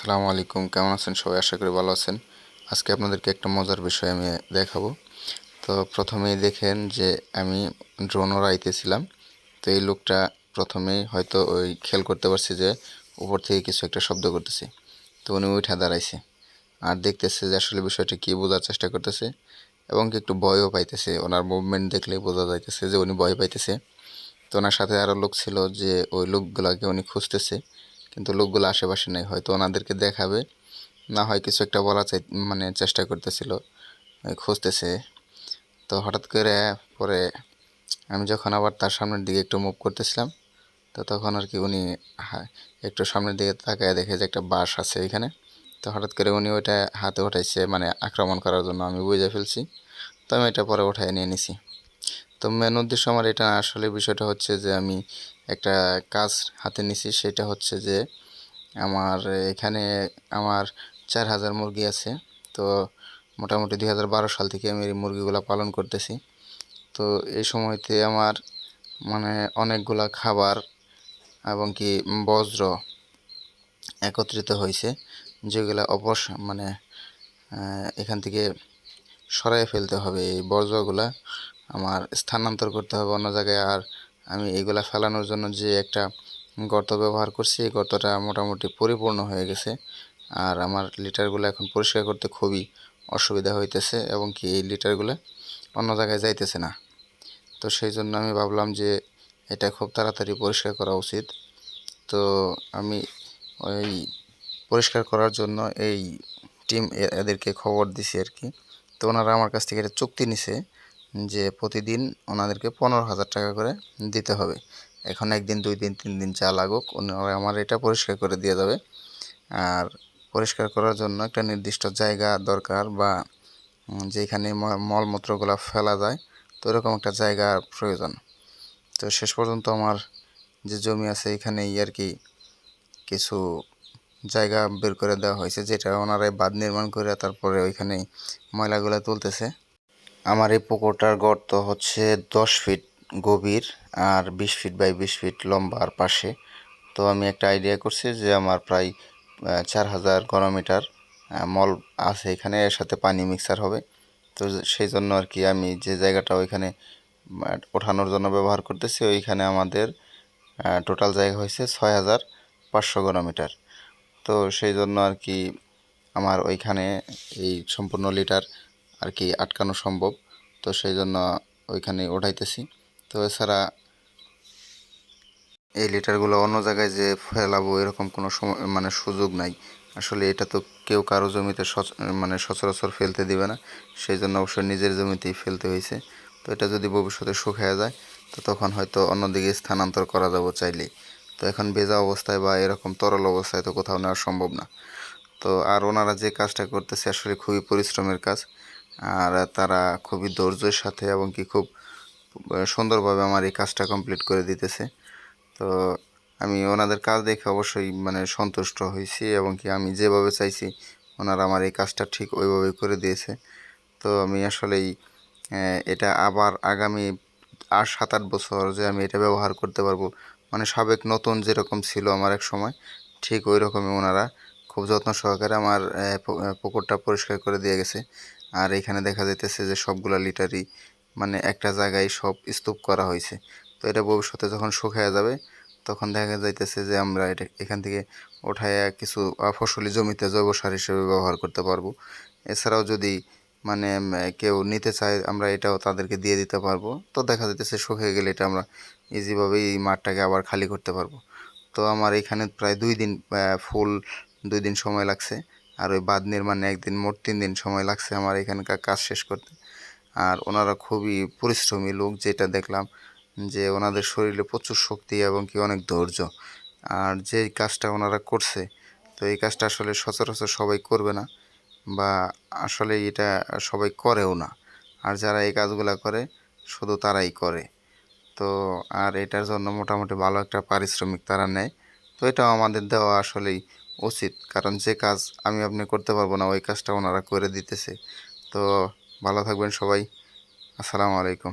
আসসালামু আলাইকুম, কেমন আছেন সবাই? আশা করি ভালো আছেন। আজকে আপনাদেরকে একটা মজার বিষয় আমি দেখাবো। তো প্রথমেই দেখেন যে আমি ড্রোন উড়াইতেছিলাম। তো এই লোকটা প্রথমেই হয়তো ওই খেয়াল করতে পারছে যে উপর থেকে কিছু একটা শব্দ করতেছে। তো উনি উঠে দাঁড়াইছে আর দেখতেছে যে আসলে বিষয়টা কী, বোঝার চেষ্টা করতেছে এবং কি একটু ভয়ও পাইতেছে। ওনার মুভমেন্ট দেখলেই বোঝা যাইতেছে যে উনি ভয় পাইতেছে। তো ওনার সাথে আরও লোক ছিল, যে ওই লোকগুলাকে উনি খুঁজতেছে, কিন্তু লোকগুলো আশেপাশে নেই। হয়তো ওনাদেরকে দেখাবে, না হয় কিছু একটা বলা চেষ্টা করতেছিল, খুঁজতেছে। তো হঠাৎ করে পরে আমি যখন আবার তার সামনের দিকে একটু মুভ করতেছিলাম, তো তখন আর কি উনি একটু সামনের দিকে তাকায় দেখে যে একটা বাঁশ আছে এখানে। তো হঠাৎ করে উনি ওইটা হাতে উঠাইছে, আক্রমণ করার জন্য। আমি বুঝে ফেলছি, তো আমি এটা পরে উঠায় নিয়ে নিছি। তো মেন উদ্দেশ্য আমার এটা আসলে বিষয়টা হচ্ছে যে আমি একটা কাজ হাতে নিছি। সেটা হচ্ছে যে আমার এখানে আমার 4000 মুরগি আছে। তো মোটামুটি 2012 সাল থেকে আমি এই মুরগিগুলো পালন করতেছি। তো এই সময়তে আমার অনেকগুলা খাবার এবং কি বজ্র একত্রিত হয়েছে, যেগুলো এখান থেকে সরাই ফেলতে হবে। এই বর্জ্যগুলা আমার স্থানান্তর করতে হবে অন্য জায়গায়। আর আমি এইগুলা ফেলানোর জন্য যে একটা গর্ত ব্যবহার করছি, এই গর্তটা মোটামুটি পরিপূর্ণ হয়ে গেছে। আর আমার লিটারগুলো এখন পরিষ্কার করতে খুবই অসুবিধা হইতেছে, এবং কি এই লিটারগুলো অন্য জায়গায় যাইতেছে না। তো সেই জন্য আমি ভাবলাম যে এটা খুব তাড়াতাড়ি পরিষ্কার করা উচিত। তো আমি ওই পরিষ্কার করার জন্য এই এদেরকে খবর দিছি আর কি। তো ওনারা আমার কাছ থেকে এটা চুক্তি নিছে যে প্রতিদিন ওনাদেরকে 15,000 টাকা করে দিতে হবে। এখন 1 দিন 2 দিন 3 দিন যা লাগুক, ওনারা আমার এটা পরিষ্কার করে দিয়ে যাবে। আর পরিষ্কার করার জন্য একটা নির্দিষ্ট জায়গা দরকার, বা যেখানে মলমূত্রগুলো ফেলা যায়, তো এরকম একটা জায়গার প্রয়োজন। তো শেষ পর্যন্ত আমার যে জমি আছে এখানেই আর কি কিছু জায়গা বের করে দেওয়া হয়েছে, যেটা ওনারাই বাঁধ নির্মাণ করে তারপরে ওইখানেই ময়লাগুলো তুলতেছে। আমার এই পুকুরটার গর্ত হচ্ছে 10 ফিট গভীর আর 20 ফিট বাই 20 ফিট লম্বা আর পাশে। তো আমি একটা আইডিয়া করছি যে আমার প্রায় 4000 ঘনমিটার মল আছে এখানে, এর সাথে পানি মিক্সার হবে। তো সেই জন্য আর কি আমি যে জায়গাটা ওইখানে ওঠানোর জন্য ব্যবহার করতেছি, ওইখানে আমাদের টোটাল জায়গা হয়েছে 6500 ঘনমিটার। তো সেই জন্য আর কি আমার ওইখানে এই সম্পূর্ণ লিটার আর কি আটকানো সম্ভব। তো সেই জন্য ওইখানে ওঠাইতেছি। তো এছাড়া এই লিটারগুলো অন্য জায়গায় যে ফেলাবো এরকম কোনো সময় সুযোগ নাই। আসলে এটা তো কেউ কারো জমিতে সচরাচর ফেলতে দিবে না। সেই জন্য অবশ্যই নিজের জমিতেই ফেলতে হয়েছে। তো এটা যদি ভবিষ্যতে শুকিয়ে যায়, তো তখন হয়তো অন্যদিকে স্থানান্তর করা যাবে চাইলেই। তো এখন ভেজা অবস্থায় বা এরকম তরল অবস্থায় তো কোথাও নেওয়া সম্ভব না। তো আর ওনারা যে কাজটা করতেছে আসলে খুবই পরিশ্রমের কাজ। আর তারা খুবই ধৈর্যের সাথে এবং কি খুব সুন্দরভাবে আমার এই কাজটা কমপ্লিট করে দিতেছে। তো আমি ওনাদের কাজ দেখে অবশ্যই সন্তুষ্ট হয়েছি, এবং কি আমি যেভাবে চাইছি ওনারা আমার এই কাজটা ঠিক ওইভাবেই করে দিয়েছে। তো আমি আসলেই এটা আবার আগামী 7-8 বছর যে আমি এটা ব্যবহার করতে পারবো, সাবেক নতুন যেরকম ছিল আমার এক সময়, ঠিক ওই রকমই ওনারা খুব যত্ন সহকারে আমার পুকুরটা পরিষ্কার করে দিয়ে গেছে। আর এখানে দেখা যাইতেছে যে সবগুলা লিটারই একটা জায়গায় সব স্তূপ করা হয়েছে। তো এটা ভবিষ্যতে যখন শুকিয়ে যাবে, তখন দেখা যাইতেছে যে আমরা এটা এখান থেকে ওঠায় কিছু ফসলি জমিতে জৈব সার হিসেবে ব্যবহার করতে পারবো। এছাড়াও যদি কেউ নিতে চায়, আমরা এটাও তাদেরকে দিয়ে দিতে পারবো। তো দেখা যাইতেছে শুকিয়ে গেলে এটা আমরা ইজিভাবেই এই মাঠটাকে আবার খালি করতে পারবো। তো আমার এখানে প্রায় 2 দিন ফুল 2 দিন সময় লাগছে। আর ওই বাঁধ নির্মাণে 1 দিন, মোট 3 দিন সময় লাগছে আমার এখানকার কাজ শেষ করতে। আর ওনারা খুবই পরিশ্রমী লোক, যেটা দেখলাম যে ওনাদের শরীরে প্রচুর শক্তি এবং কি অনেক ধৈর্য। আর যে কাজটা ওনারা করছে, তো এই কাজটা আসলে সচরাচর সবাই করবে না, বা আসলে এটা সবাই করেও না। আর যারা এই কাজগুলো করে শুধু তারাই করে। তো আর এটার জন্য মোটামুটি ভালো একটা পারিশ্রমিক তারা নেয়। তো এটাও আমাদের দেওয়া আসলেই উচিত, কারণ যে কাজ আমি আপনি করতে পারবো না, ওই কাজটা ওনারা করে দিতেছে। তো ভালো থাকবেন সবাই। আসসালামু আলাইকুম।